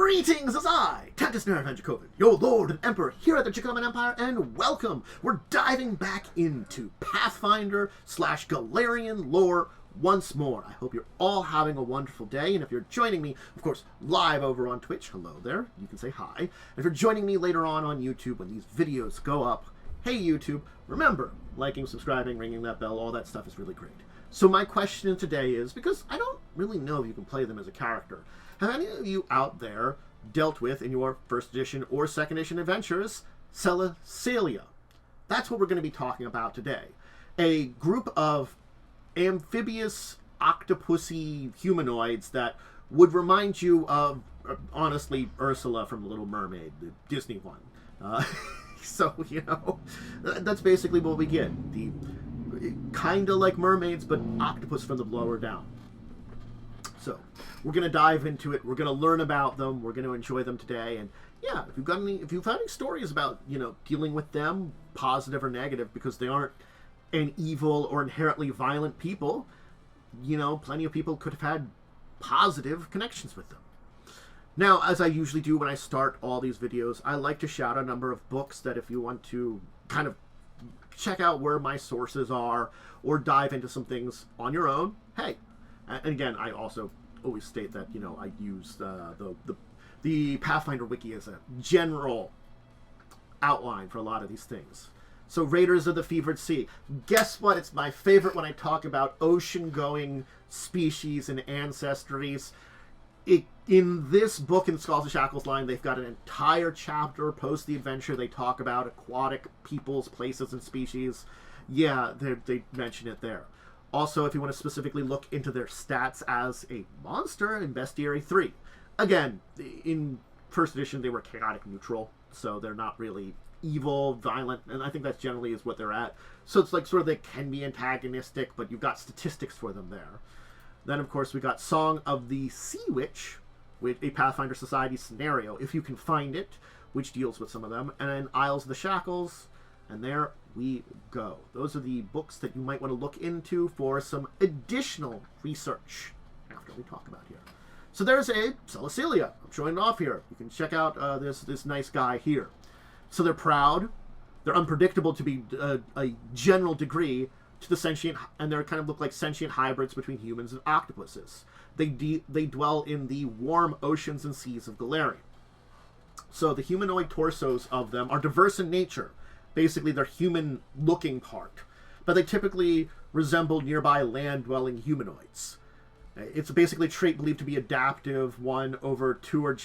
Greetings as I, Dracovin, your Lord and Emperor here at the Dracovin Empire, and welcome! We're diving back into Pathfinder / Golarion lore once more. I hope you're all having a wonderful day, and if you're joining me, of course, live over on Twitch, hello there, you can say hi. And if you're joining me later on YouTube when these videos go up, hey YouTube, remember, liking, subscribing, ringing that bell, all that stuff is really great. So my question today is, because I don't really know if you can play them as a character, have any of you out there dealt with, in your first edition or second edition adventures, Cecaelia? That's what we're going to be talking about today. A group of amphibious, octopusy humanoids that would remind you of, honestly, Ursula from The Little Mermaid, the Disney one. So, you know, that's basically what we get. The kind of like mermaids, but octopus from the lower down. So, we're going to dive into it. We're going to learn about them. We're going to enjoy them today. And yeah, if you've had any stories about, you know, dealing with them, positive or negative, because they aren't an evil or inherently violent people, you know, plenty of people could have had positive connections with them. Now, as I usually do when I start all these videos, I like to shout a number of books that if you want to kind of check out where my sources are or dive into some things on your own, hey. And again, I also always state that, you know, I use the Pathfinder wiki as a general outline for a lot of these things. So, Raiders of the Fevered Sea. Guess what? It's my favorite when I talk about ocean-going species and ancestries. In this book, in Skulls and Shackles line, they've got an entire chapter post the adventure. They talk about aquatic peoples, places, and species. Yeah, they mention it there. Also, if you want to specifically look into their stats as a monster in Bestiary 3. Again, in first edition, they were chaotic neutral, so they're not really evil, violent, and I think that generally is what they're at. So it's like sort of they can be antagonistic, but you've got statistics for them there. Then, of course, we got Song of the Sea Witch, with a Pathfinder Society scenario, if you can find it, which deals with some of them. And then Isles of the Shackles, and there we go. Those are the books that you might want to look into for some additional research after we talk about here. So there's a Cecaelia. I'm showing it off here. You can check out this nice guy here. So they're proud. They're unpredictable to be a general degree to the sentient, and they kind of look like sentient hybrids between humans and octopuses. They dwell in the warm oceans and seas of Golarion. So the humanoid torsos of them are diverse in nature. Basically, they're human-looking part, but they typically resemble nearby land-dwelling humanoids. It's basically a trait believed to be adaptive, one over two or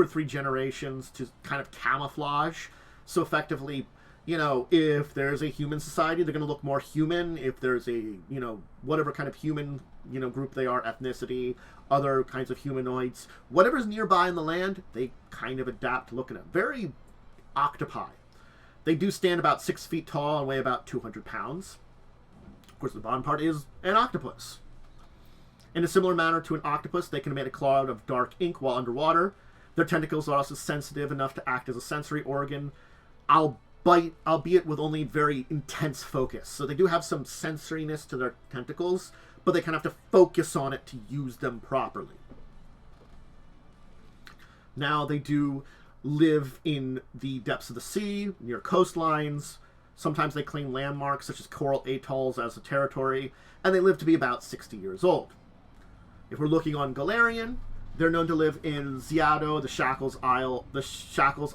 three generations to kind of camouflage. So effectively, you know, if there's a human society, they're going to look more human. If there's a, you know, whatever kind of human, you know, group they are, ethnicity, other kinds of humanoids, whatever's nearby in the land, they kind of adapt to looking at. Very octopi. They do stand about 6 feet tall and weigh about 200 pounds. Of course, the bottom part is an octopus. In a similar manner to an octopus, they can emit a cloud of dark ink while underwater. Their tentacles are also sensitive enough to act as a sensory organ, albeit with only very intense focus. So they do have some sensoriness to their tentacles, but they kind of have to focus on it to use them properly. Now, they do live in the depths of the sea, near coastlines. Sometimes they claim landmarks such as coral atolls as a territory, and they live to be about 60 years old. If we're looking on Golarion, they're known to live in Ziado, the Shackles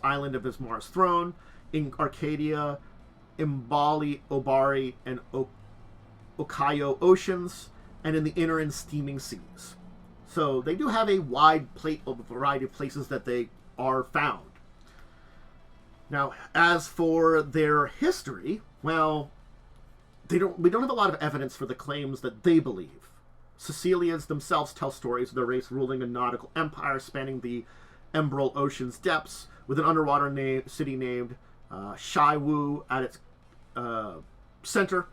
Island of Ismar's throne, in Arcadia, Imbali, Obari, and Okayo oceans, and in the inner and steaming seas. So they do have a wide variety of places that they are found. Now, as for their history, well, we don't have a lot of evidence for the claims that they believe. Cecaelians themselves tell stories of their race ruling a nautical empire spanning the Emerald Ocean's depths, with an underwater city named Shaiwu at its center.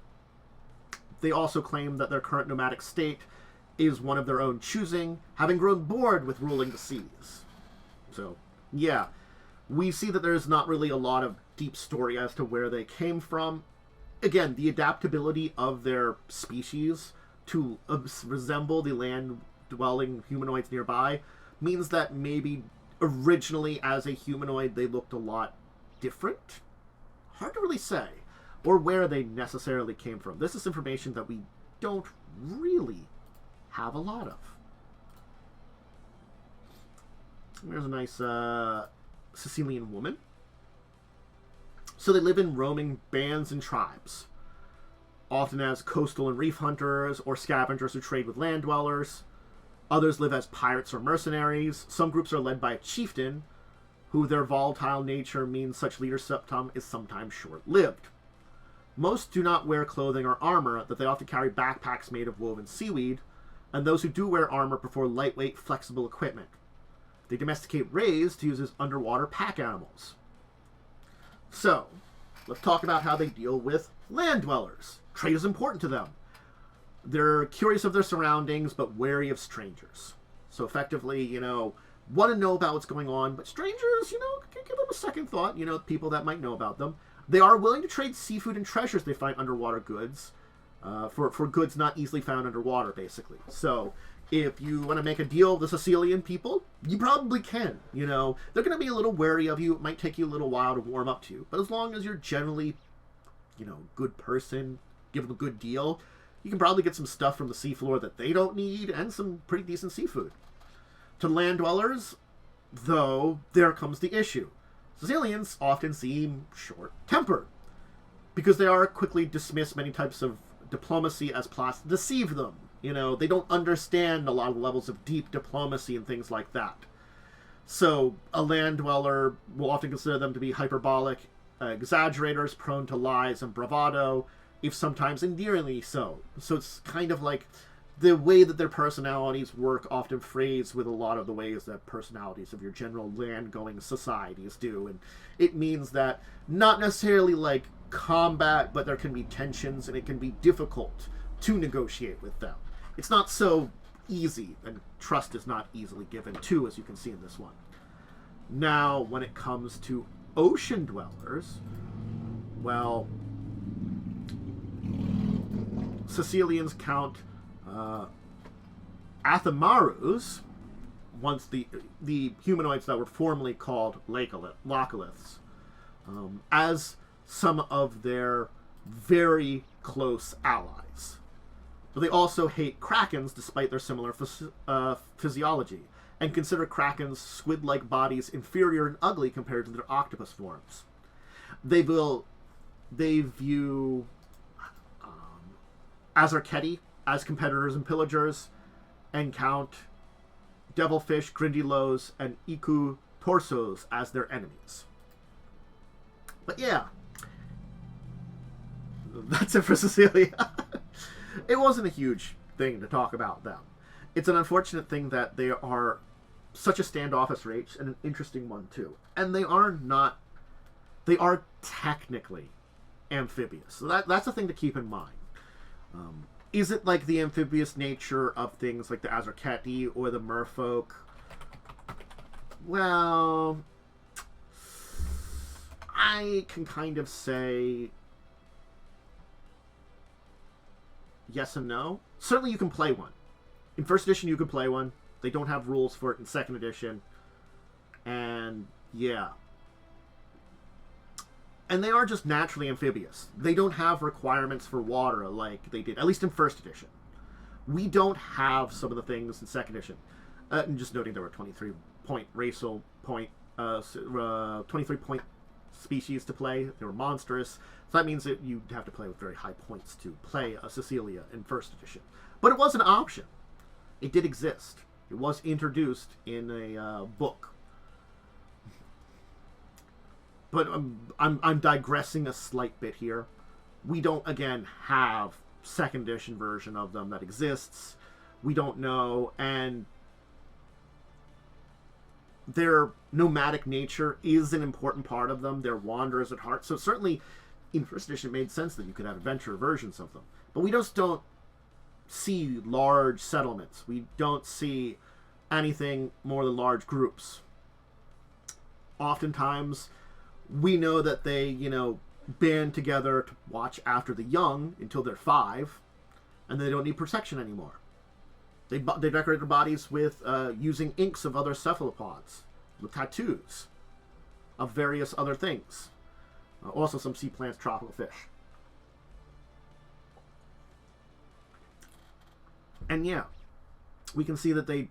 They also claim that their current nomadic state is one of their own choosing, having grown bored with ruling the seas. So, yeah, we see that there's not really a lot of deep story as to where they came from. Again, the adaptability of their species to resemble the land-dwelling humanoids nearby means that maybe originally, as a humanoid, they looked a lot different. Hard to really say. Or where they necessarily came from. This is information that we don't really have a lot of. There's a nice Cecaelian woman. So they live in roaming bands and tribes, often as coastal and reef hunters or scavengers who trade with land dwellers. Others live as pirates or mercenaries. Some groups are led by a chieftain, who their volatile nature means such leadership is sometimes short-lived. Most do not wear clothing or armor, that they often carry backpacks made of woven seaweed, and those who do wear armor prefer lightweight, flexible equipment. They domesticate rays to use as underwater pack animals. So, let's talk about how they deal with land dwellers. Trade is important to them. They're curious of their surroundings, but wary of strangers. So effectively, want to know about what's going on, but strangers, can give them a second thought, people that might know about them. They are willing to trade seafood and treasures they find underwater goods, for goods not easily found underwater, basically. So, if you want to make a deal with the Cecaelian people, you probably can. They're going to be a little wary of you. It might take you a little while to warm up to you. But as long as you're generally, good person, give them a good deal, you can probably get some stuff from the seafloor that they don't need and some pretty decent seafood. To land dwellers, though, there comes the issue. Cecaelians often seem short-tempered because they are quickly dismiss many types of diplomacy as plots to deceive them. They don't understand a lot of the levels of deep diplomacy and things like that. So a land dweller will often consider them to be hyperbolic exaggerators, prone to lies and bravado, if sometimes endearingly so. So it's kind of like the way that their personalities work often phrased with a lot of the ways that personalities of your general land-going societies do. And it means that not necessarily like combat, but there can be tensions and it can be difficult to negotiate with them. It's not so easy, and trust is not easily given too, as you can see in this one. Now, when it comes to ocean dwellers, well, Cecaelians count Athamarus, once the humanoids that were formerly called Locholiths, as some of their very close allies. But they also hate krakens despite their similar physiology, and consider krakens' squid-like bodies inferior and ugly compared to their octopus forms. They view Azarketi as competitors and pillagers, and count devilfish, grindylows, and iku torsos as their enemies. But yeah, that's it for Cecaelia. It wasn't a huge thing to talk about them. It's an unfortunate thing that they are such a standoffish race, and an interesting one too. And they are technically amphibious. So that's a thing to keep in mind. Is it like the amphibious nature of things like the Azarketi or the merfolk? Well, I can kind of say yes and no. Certainly you can play one. In first edition you can play one. They don't have rules for it in second edition. And yeah. And they are just naturally amphibious. They don't have requirements for water like they did, at least in first edition. We don't have some of the things in second edition. And just noting there were 23-point racial point, 23-point species to play. They were monstrous. So that means that you'd have to play with very high points to play a Cecaelia in first edition. But it was an option. It did exist. It was introduced in a book. But I'm digressing a slight bit here. We don't, again, have second edition version of them that exists. We don't know, and their nomadic nature is an important part of them. They're wanderers at heart. So certainly, in first edition, it made sense that you could have adventure versions of them. But we just don't see large settlements. We don't see anything more than large groups. Oftentimes, we know that they, band together to watch after the young until they're 5, and they don't need protection anymore. They decorate their bodies with using inks of other cephalopods with tattoos of various other things. Also some sea plants, tropical fish. And yeah, we can see that they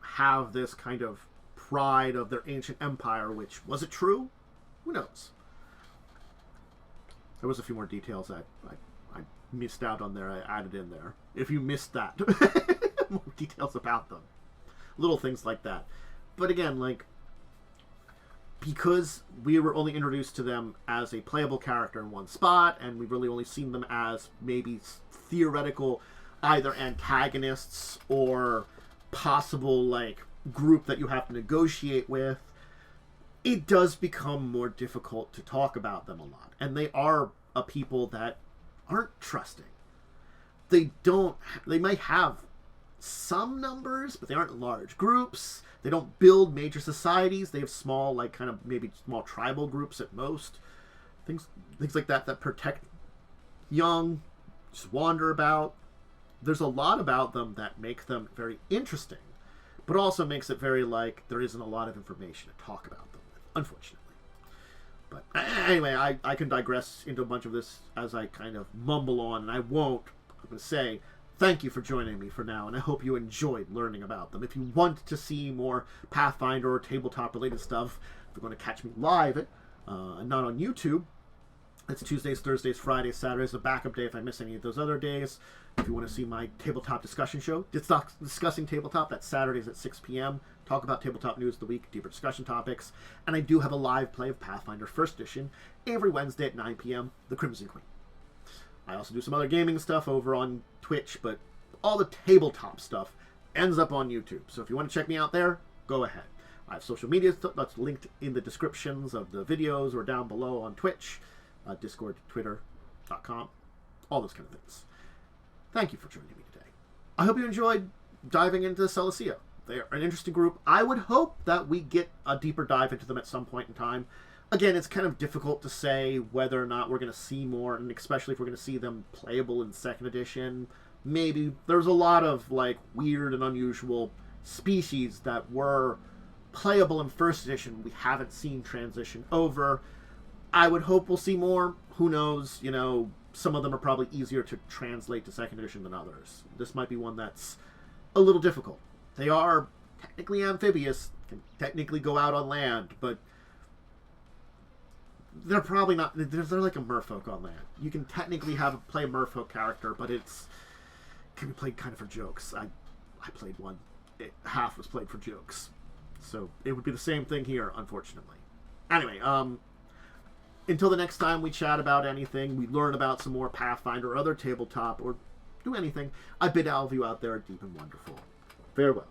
have this kind of pride of their ancient empire, which, was it true? Who knows? There was a few more details I missed out on there. I added in there. If you missed that, more details about them. Little things like that. But again, like, because we were only introduced to them as a playable character in one spot, and we've really only seen them as maybe theoretical either antagonists or possible, like, group that you have to negotiate with, it does become more difficult to talk about them a lot. And they are a people that aren't trusting. They might have some numbers, but they aren't large groups. They don't build major societies. They have small, like, kind of maybe small tribal groups at most. Things like that protect young, just wander about. There's a lot about them that make them very interesting, but also makes it very, like, there isn't a lot of information to talk about them with, unfortunately. But anyway, I can digress into a bunch of this as I kind of mumble on, and I won't. I'm going to say thank you for joining me for now, and I hope you enjoyed learning about them. If you want to see more Pathfinder or tabletop-related stuff, if you're going to catch me live, not on YouTube, it's Tuesdays, Thursdays, Fridays, Saturdays, a backup day if I miss any of those other days. If you want to see my tabletop discussion show, Discussing Tabletop, that's Saturdays at 6 p.m. Talk about tabletop news of the week, deeper discussion topics. And I do have a live play of Pathfinder 1st Edition every Wednesday at 9 p.m., The Crimson Queen. I also do some other gaming stuff over on Twitch, but all the tabletop stuff ends up on YouTube. So if you want to check me out there, go ahead. I have social media that's linked in the descriptions of the videos or down below on Twitch, Discord, Twitter.com, all those kind of things. Thank you for joining me today. I hope you enjoyed diving into Cecaelia. They're an interesting group. I would hope that we get a deeper dive into them at some point in time. Again, it's kind of difficult to say whether or not we're going to see more, and especially if we're going to see them playable in 2nd edition. Maybe. There's a lot of, like, weird and unusual species that were playable in 1st edition we haven't seen transition over. I would hope we'll see more. Who knows? You know, some of them are probably easier to translate to 2nd edition than others. This might be one that's a little difficult. They are technically amphibious, can technically go out on land, but they're probably not. They're like a merfolk on land. You can technically play a merfolk character, but it can be played kind of for jokes. I played one. Half was played for jokes. So it would be the same thing here, unfortunately. Anyway, until the next time we chat about anything, we learn about some more Pathfinder or other tabletop, or do anything, I bid all of you out there deep and wonderful. Farewell.